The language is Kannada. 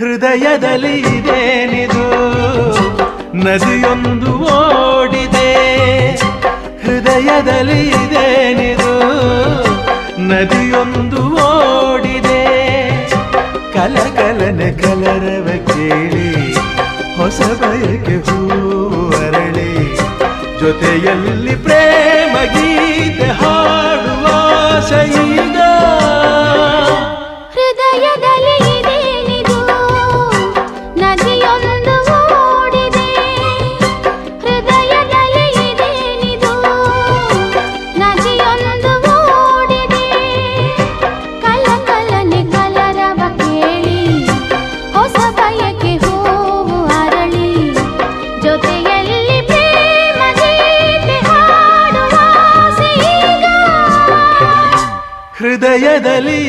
ಹೃದಯದಲ್ಲಿ ಇದೇನಿದು ನದಿಯೊಂದು ಓಡಿದೆ. ಹೃದಯದಲ್ಲಿ ಇದೇನಿದು ನದಿಯೊಂದು ಓಡಿದೆ. ಕಲಕಲನೆ ಕಲರವ ಕೇಳಿ ಹೊಸ ಬಯಕೆ ಹೂವು ಅರಳಿ ಜೊತೆಯಲ್ಲಿ ಪ್ರೇಮ ಗೀತೆ ಹಾಡುವ ಆಸೆಯೀಗ. ಹೃದಯದಲ್ಲಿ ಇದೇನಿದು ನದಿಯೊಂದು ಓಡಿದೆ. ಹೃದಯದಲ್ಲಿ ಇದೇನಿದು ನದಿಯೊಂದು ಓಡಿದೆ. ಕಲಕಲನೆ ಕಲರವ ಕೇಳಿ ಹೊಸ ಬಯಕೆ ಹೂವು ಅರಳಿ ಜೊತೆಯಲ್ಲಿ ಪ್ರೇಮ ಗೀತೆ ಹಾಡುವ ಆಸೆಯೀಗ. ಹೃದಯದಲ್ಲಿ